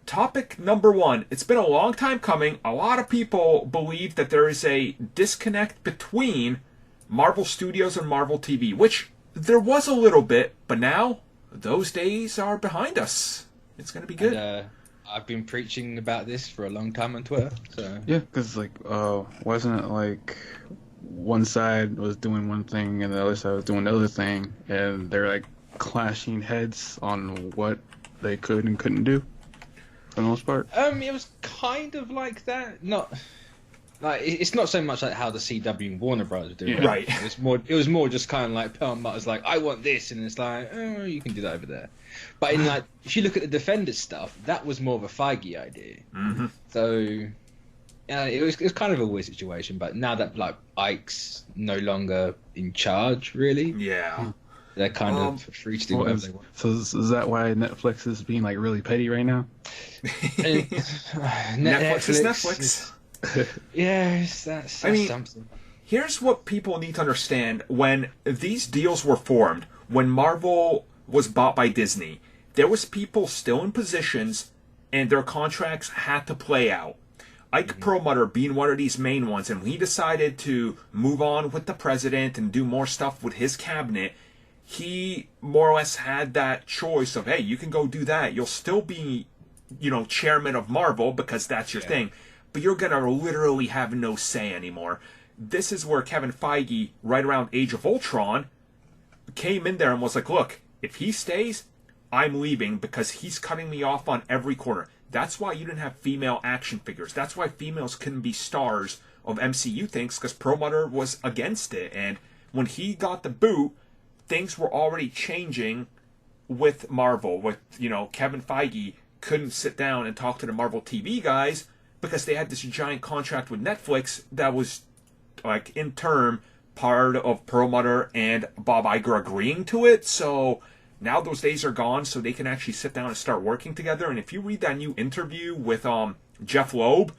topic number one. It's been a long time coming. A lot of people believe that there is a disconnect between Marvel Studios and Marvel TV, which there was a little bit, but now those days are behind us. It's going to be good. And, I've been preaching about this for a long time on Twitter. So Yeah, because wasn't it like one side was doing one thing and the other side was doing the other thing, and they're like clashing heads on what they could and couldn't do for the most part? it was kind of like that. Not like it's not so much like how the CW and Warner Bros. Were doing it. Right. It was more just kind of like Perlmutt was like, I want this, and it's like, oh, you can do that over there. But in like, if you look at the Defenders stuff, that was more of a Feige idea. Mm-hmm. So it was kind of a weird situation. But now that like Ike's no longer in charge, really, Yeah. they're kind of free to do whatever they want. So is that why Netflix is being like really petty right now? Netflix is Netflix. Yes, that's something. Here's what people need to understand. When these deals were formed, when Marvel was bought by Disney, there was people still in positions and their contracts had to play out. Ike Perlmutter being one of these main ones, and when he decided to move on with the president and do more stuff with his cabinet, he more or less had that choice of, hey, you can go do that. You'll still be, chairman of Marvel because that's your thing, but you're going to literally have no say anymore. This is where Kevin Feige, right around Age of Ultron, came in there and was like, look, if he stays, I'm leaving because he's cutting me off on every corner. That's why you didn't have female action figures. That's why females couldn't be stars of MCU things, because Perlmutter was against it. And when he got the boot, things were already changing with Marvel. With, Kevin Feige couldn't sit down and talk to the Marvel TV guys because they had this giant contract with Netflix that was, like, in term, part of Perlmutter and Bob Iger agreeing to it. So now those days are gone, so they can actually sit down and start working together. And if you read that new interview with Jeff Loeb,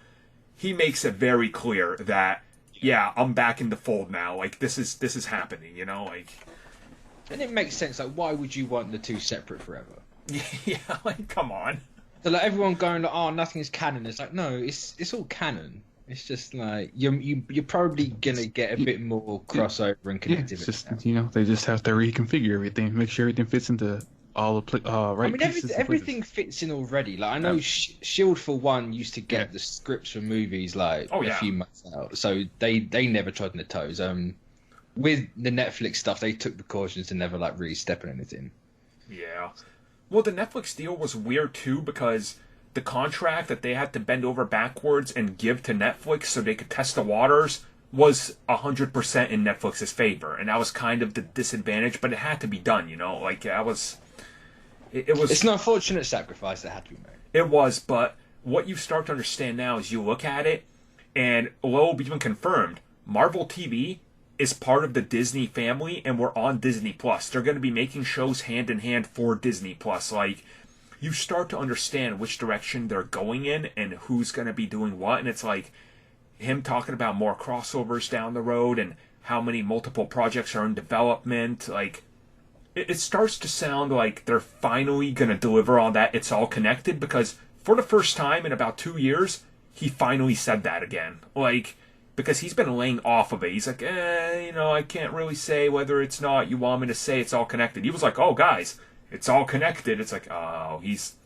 he makes it very clear that, yeah, I'm back in the fold now. Like, this is happening, like. And it makes sense. Like, why would you want the two separate forever? Yeah, like, come on. So like everyone going like, oh, nothing's canon. It's like, no, it's all canon. It's just like you're probably gonna get a bit more crossover and connectivity. It's just they just have to reconfigure everything, make sure everything fits into all the right. I mean, everything fits in already. Like I know Shield for one used to get the scripts for movies like a few months out, so they never trod on the toes. With the Netflix stuff, they took precautions to never like really step on anything. Yeah. Well, the Netflix deal was weird too because the contract that they had to bend over backwards and give to Netflix so they could test the waters was 100% in Netflix's favor, and that was kind of the disadvantage. But it had to be done, Like that was, it was. It's an unfortunate sacrifice that had to be made. It was, but what you start to understand now is you look at it, and Loeb even confirmed Marvel TV is part of the Disney family, and we're on Disney Plus. They're going to be making shows hand in hand for Disney Plus. Like, you start to understand which direction they're going in and who's going to be doing what, and it's like him talking about more crossovers down the road and how many multiple projects are in development. Like, it starts to sound like they're finally going to deliver on that. It's all connected, because for the first time in about 2 years, he finally said that again. Like, because he's been laying off of it. He's like, I can't really say whether it's not. You want me to say it's all connected. He was like, oh, guys, it's all connected. It's like, oh, he's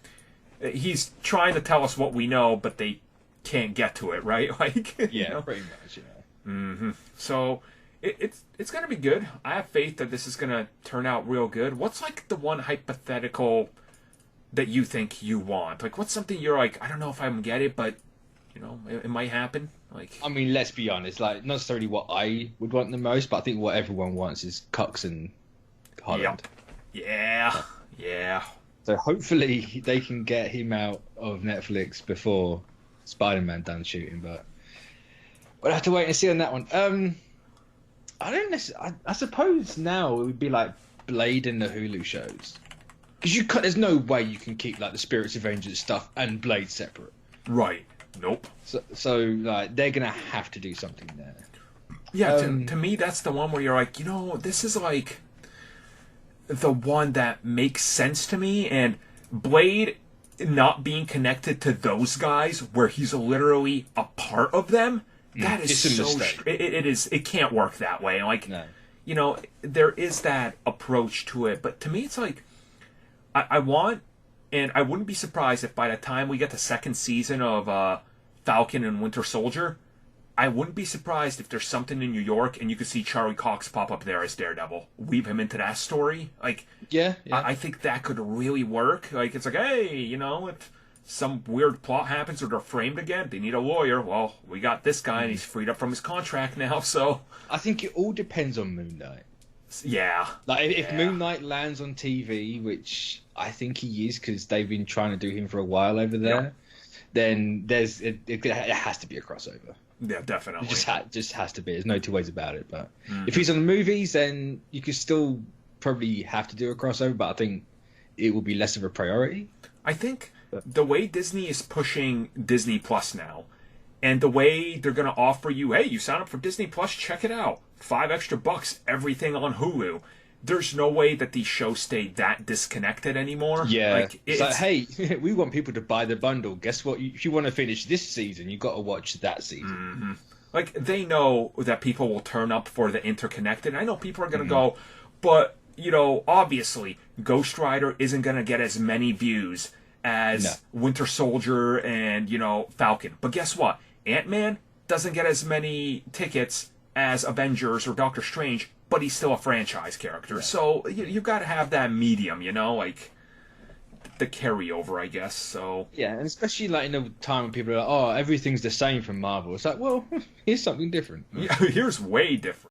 trying to tell us what we know, but they can't get to it, right? Like, yeah, pretty much, yeah. Mm-hmm. So it's going to be good. I have faith that this is going to turn out real good. What's like the one hypothetical that you think you want? Like, what's something you're like, I don't know if I'm get it, but it might happen. Like, I mean, let's be honest. Like, not necessarily what I would want the most, but I think what everyone wants is Cox and Holland. Yep. Yeah. So hopefully they can get him out of Netflix before Spider-Man done shooting. But we'll have to wait and see on that one. I don't necessarily. I suppose now it would be like Blade and the Hulu shows, because there's no way you can keep like the Spirits of Vengeance stuff and Blade separate. Right. Nope. So like they're gonna have to do something there. Yeah, to me that's the one where you're like, this is like the one that makes sense to me. And Blade not being connected to those guys, where he's literally a part of them, that is It's a so. mistake. It is. It can't work that way. Like, No. you know, there is that approach to it, but to me, it's like I want, and I wouldn't be surprised if by the time we get the second season of Falcon and Winter Soldier, I wouldn't be surprised if there's something in New York and you could see Charlie Cox pop up there as Daredevil, weave him into that story. Like, Yeah. I think that could really work. Like, it's like, hey, you know, if some weird plot happens or they're framed again, they need a lawyer. Well, we got this guy and he's freed up from his contract now, so. I think it all depends on Moon Knight. Yeah. Like, if Moon Knight lands on TV, which I think he is because they've been trying to do him for a while over there, then it has to be a crossover. Yeah, definitely. It just has to be. There's no two ways about it. But if he's on the movies, then you could still probably have to do a crossover, but I think it will be less of a priority. I think the way Disney is pushing Disney Plus now, and the way they're going to offer you, hey, you sign up for Disney Plus, check it out. $5 extra, everything on Hulu. There's no way that these shows stay that disconnected anymore. Yeah. Like, it's like, hey, we want people to buy the bundle. Guess what? If you want to finish this season, you got to watch that season. Like, they know that people will turn up for the interconnected. I know people are going to go, but, you know, obviously, Ghost Rider isn't going to get as many views as Winter Soldier and, you know, Falcon. But guess what? Ant-Man doesn't get as many tickets as Avengers or Doctor Strange, but he's still a franchise character. Yeah. So you got to have that medium, you know, like the carryover, I guess. So yeah, and especially like in a time when people are like, oh, everything's the same from Marvel. It's like, well, here's something different. Yeah, here's way different.